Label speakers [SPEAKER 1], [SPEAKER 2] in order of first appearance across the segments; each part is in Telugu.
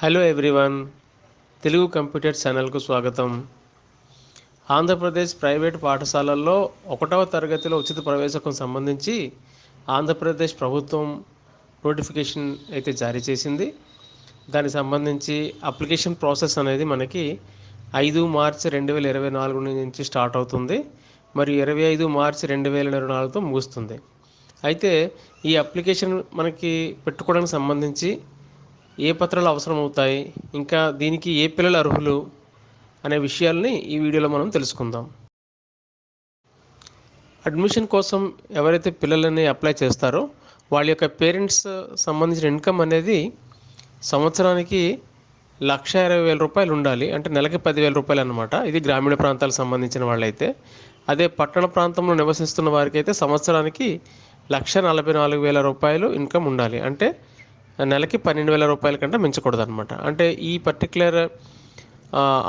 [SPEAKER 1] హలో ఎవ్రీవన్, తెలుగు కంప్యూటర్ ఛానల్కు స్వాగతం. ఆంధ్రప్రదేశ్ ప్రైవేట్ పాఠశాలల్లో 1వ తరగతిలో ఉచిత ప్రవేశకు సంబంధించి ఆంధ్రప్రదేశ్ ప్రభుత్వం నోటిఫికేషన్ అయితే జారీ చేసింది. దానికి సంబంధించి అప్లికేషన్ ప్రాసెస్ అనేది మనకి 5 మార్చి 2024 నుంచి స్టార్ట్ అవుతుంది. మరియు 25 మార్చి 2024తో ముగుస్తుంది. అయితే ఈ అప్లికేషన్ మనకి పెట్టుకోవడానికి సంబంధించి ఏ పత్రాలు అవసరం అవుతాయి, ఇంకా దీనికి ఏ పిల్లలు అర్హులు అనే విషయాల్ని ఈ వీడియోలో మనం తెలుసుకుందాం. అడ్మిషన్ కోసం ఎవరైతే పిల్లలని అప్లై చేస్తారో వాళ్ళ యొక్క పేరెంట్స్ సంబంధించిన ఇన్కమ్ అనేది సంవత్సరానికి 1,20,000 రూపాయలు ఉండాలి. అంటే నెలకి 10,000 రూపాయలు అనమాట. ఇది గ్రామీణ ప్రాంతాలకు సంబంధించిన వాళ్ళైతే. అదే పట్టణ ప్రాంతంలో నివసిస్తున్న వారికి అయితే సంవత్సరానికి 1,44,000 రూపాయలు ఇన్కమ్ ఉండాలి. అంటే నెలకి 12,000 రూపాయల కంటే మించకూడదు అనమాట. అంటే ఈ పర్టికులర్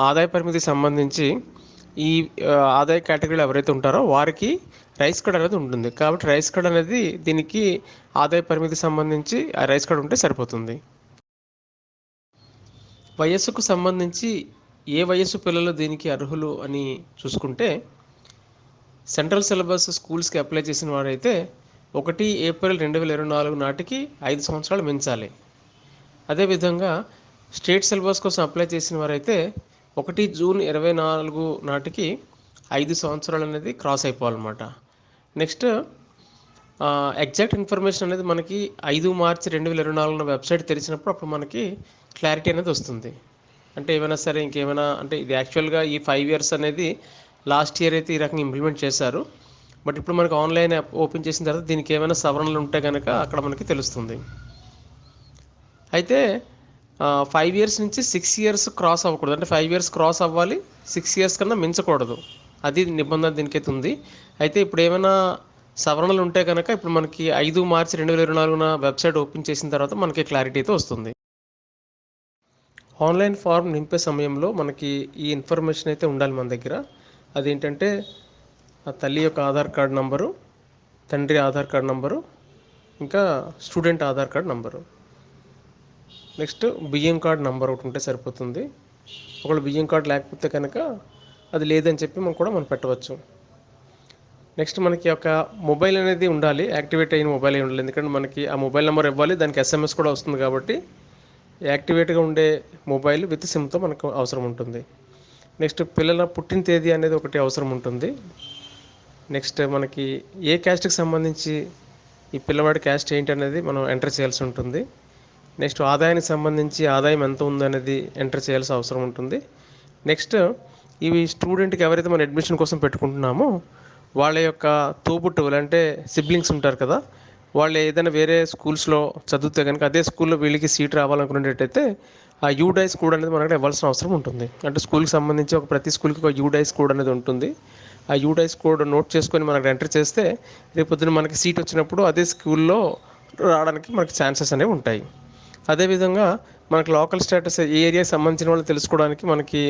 [SPEAKER 1] ఆదాయ పరిమితికి సంబంధించి ఈ ఆదాయ కేటగిరీలో ఎవరైతే ఉంటారో వారికి రైస్ కార్డ్ అనేది ఉంటుంది. కాబట్టి రైస్ కార్డ్ అనేది దీనికి ఆదాయ పరిమితికి సంబంధించి ఆ రైస్ కార్డ్ ఉంటే సరిపోతుంది. వయస్సుకు సంబంధించి ఏ వయస్సు పిల్లలు దీనికి అర్హులు అని చూసుకుంటే, సెంట్రల్ సిలబస్ స్కూల్స్కి అప్లై చేసిన వారైతే 1 ఏప్రిల్ 2024 నాటికి 5 సంవత్సరాలు మించాలి. అదేవిధంగా స్టేట్ సిలబస్ కోసం అప్లై చేసిన వారైతే 1 జూన్ 2024 నాటికి 5 సంవత్సరాలు అనేది క్రాస్ అయిపోవాలన్నమాట. నెక్స్ట్ ఎగ్జాక్ట్ ఇన్ఫర్మేషన్ అనేది మనకి 5 మార్చి 2024 వెబ్సైట్ తెరిచినప్పుడు అప్పుడు మనకి క్లారిటీ అనేది వస్తుంది. అంటే ఏమైనా సరే ఇంకేమైనా అంటే ఇది యాక్చువల్గా ఈ 5 ఇయర్స్ అనేది లాస్ట్ ఇయర్ అయితే ఈ రకంగా ఇంప్లిమెంట్ చేశారు. బట్ ఇప్పుడు మనకి ఆన్లైన్ యాప్ ఓపెన్ చేసిన తర్వాత దీనికి ఏమైనా సవరణలు ఉంటే కనుక అక్కడ మనకి తెలుస్తుంది. అయితే 5 ఇయర్స్ నుంచి 6 ఇయర్స్ క్రాస్ అవ్వకూడదు. అంటే 5 ఇయర్స్ క్రాస్ అవ్వాలి, 6 ఇయర్స్ కన్నా మించకూడదు. అది నిబంధన దీనికైతే ఉంది. అయితే ఇప్పుడు ఏమైనా సవరణలు ఉంటే కనుక ఇప్పుడు మనకి 5 మార్చి 2024 వెబ్సైట్ ఓపెన్ చేసిన తర్వాత మనకి క్లారిటీ అయితే వస్తుంది. ఆన్లైన్ ఫార్మ్ నింపే సమయంలో మనకి ఈ ఇన్ఫర్మేషన్ అయితే ఉండాలి మన దగ్గర. అదేంటంటే ఆ తల్లి యొక్క ఆధార్ కార్డ్ నంబరు, తండ్రి ఆధార్ కార్డ్ నంబరు, ఇంకా student Aadhaar card number. Next బియ్యం కార్డ్ నంబర్ ఒకటి ఉంటే సరిపోతుంది. ఒకవేళ బియ్యం కార్డ్ లేకపోతే కనుక అది లేదని చెప్పి మనం పెట్టవచ్చు. నెక్స్ట్ మనకి ఒక మొబైల్ అనేది ఉండాలి, యాక్టివేట్ అయిన మొబైల్ ఉండాలి. ఎందుకంటే మనకి ఆ మొబైల్ నెంబర్ ఇవ్వాలి, దానికి SMS కూడా వస్తుంది. కాబట్టి యాక్టివేట్గా ఉండే మొబైల్ విత్ సిమ్తో మనకు అవసరం ఉంటుంది. నెక్స్ట్ పిల్లల పుట్టిన తేదీ అనేది ఒకటి అవసరం ఉంటుంది. నెక్స్ట్ మనకి ఏ క్యాస్ట్కి సంబంధించి ఈ పిల్లవాడి క్యాస్ట్ ఏంటి అనేది మనం ఎంటర్ చేయాల్సి ఉంటుంది. నెక్స్ట్ ఆదాయానికి సంబంధించి ఆదాయం ఎంత ఉందనేది ఎంటర్ చేయాల్సిన అవసరం ఉంటుంది. నెక్స్ట్ ఇవి స్టూడెంట్కి ఎవరైతే మనం అడ్మిషన్ కోసం పెట్టుకుంటున్నామో వాళ్ళ యొక్క తోబుట్టువులు అంటే సిబ్లింగ్స్ ఉంటారు కదా, వాళ్ళు ఏదైనా వేరే స్కూల్స్లో చదివితే కనుక అదే స్కూల్లో వీళ్ళకి సీట్ రావాలనుకునేటట్టయితే ఆ యూడైస్ కోడ్ అనేది మనకి ఇవ్వాల్సిన అవసరం ఉంటుంది. అంటే స్కూల్కి సంబంధించి ప్రతి స్కూల్కి ఒక యూడైస్ కోడ్ అనేది ఉంటుంది. ఆ యూడైస్ కోడ్ నోట్ చేసుకొని మనకు ఎంటర్ చేస్తే రేపొద్దున మనకి సీట్ వచ్చినప్పుడు అదే స్కూల్లో రావడానికి మనకి ఛాన్సెస్ అనేవి ఉంటాయి. అదేవిధంగా మనకి లోకల్ స్టేటస్ ఏ ఏరియాకి సంబంధించిన వాళ్ళు తెలుసుకోవడానికి మనకి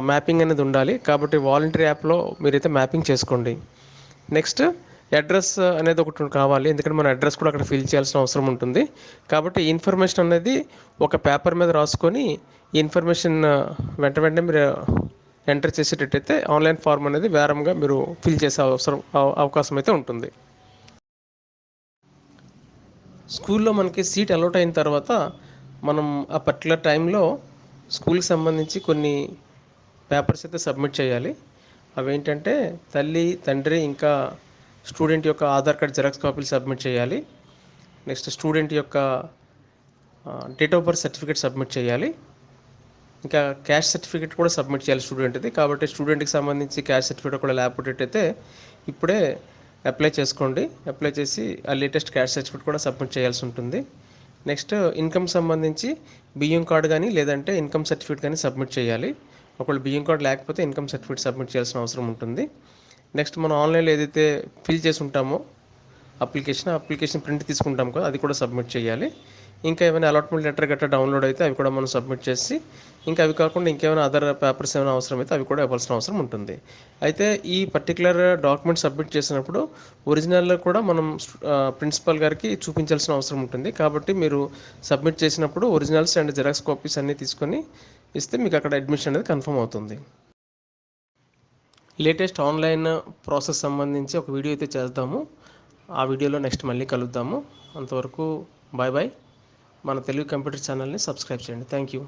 [SPEAKER 1] మ్యాపింగ్ అనేది ఉండాలి. కాబట్టి వాలంటీర్ యాప్లో మీరైతే మ్యాపింగ్ చేసుకోండి. నెక్స్ట్ అడ్రస్ అనేది ఒకటి కావాలి, ఎందుకంటే మన అడ్రస్ కూడా అక్కడ ఫిల్ చేయాల్సిన అవసరం ఉంటుంది. కాబట్టి ఇన్ఫర్మేషన్ అనేది ఒక పేపర్ మీద రాసుకొని ఈ ఇన్ఫర్మేషన్ వెంటనే మీరు ఎంటర్ చేసేటట్టయితే ఆన్లైన్ ఫార్మ్ అనేది వేరంగా మీరు ఫిల్ చేసే అవకాశం అయితే ఉంటుంది. స్కూల్లో మనకి సీట్ అలాట్ అయిన తర్వాత మనం ఆ పర్టికులర్ టైంలో స్కూల్కి సంబంధించి కొన్ని పేపర్స్ అయితే సబ్మిట్ చేయాలి. అవేంటంటే తల్లి, తండ్రి, ఇంకా స్టూడెంట్ యొక్క ఆధార్ కార్డ్ జెరాక్స్ కాపీలు సబ్మిట్ చేయాలి. నెక్స్ట్ స్టూడెంట్ యొక్క date of birth certificate submit చేయాలి. ఇంకా క్యాస్ట్ సర్టిఫికేట్ కూడా సబ్మిట్ చేయాలి స్టూడెంట్ది. కాబట్టి స్టూడెంట్కి సంబంధించి క్యాస్ట్ సర్టిఫికేట్ కూడా లేకపోతే ఇప్పుడే అప్లై చేసుకోండి. అప్లై చేసి ఆ లేటెస్ట్ క్యాస్ట్ సర్టిఫికేట్ కూడా సబ్మిట్ చేయాల్సి ఉంటుంది. నెక్స్ట్ ఇన్కమ్ సంబంధించి బియ్యం కార్డు కానీ లేదంటే ఇన్కమ్ సర్టిఫికేట్ కానీ సబ్మిట్ చేయాలి. ఒకవేళ బియ్యం కార్డు లేకపోతే ఇన్కమ్ సర్టిఫికేట్ సబ్మిట్ చేయాల్సిన అవసరం ఉంటుంది. నెక్స్ట్ మనం ఆన్లైన్లో ఏదైతే ఫిల్ చేసి ఉంటామో అప్లికేషన్ ప్రింట్ తీసుకుంటాం కదా, అది కూడా సబ్మిట్ చేయాలి. ఇంకా ఏమైనా అలాట్మెంట్ లెటర్ గట్రా డౌన్లోడ్ అయితే అవి కూడా మనం సబ్మిట్ చేసి, ఇంకా అవి కాకుండా ఇంకేమైనా అదర్ పేపర్స్ ఏమైనా అవసరమైతే అవి కూడా ఇవ్వాల్సిన అవసరం ఉంటుంది. అయితే ఈ పర్టికులర్ డాక్యుమెంట్ సబ్మిట్ చేసినప్పుడు ఒరిజినల్ కూడా మనం ప్రిన్సిపల్ గారికి చూపించాల్సిన అవసరం ఉంటుంది. కాబట్టి మీరు సబ్మిట్ చేసినప్పుడు ఒరిజినల్స్ అండ్ జిరాక్స్ కాపీస్ అన్నీ తీసుకొని ఇస్తే మీకు అక్కడ అడ్మిషన్ అనేది కన్ఫర్మ్ అవుతుంది. లేటెస్ట్ ఆన్లైన్ ప్రాసెస్ సంబంధించి ఒక వీడియో అయితే చేద్దాము. ఆ వీడియోలో నెక్స్ట్ మళ్ళీ కలుద్దాము. అంతవరకు బాయ్ బాయ్. మన తెలుగు కంప్యూటర్ ఛానల్ని సబ్స్క్రైబ్ చేయండి. Thank you.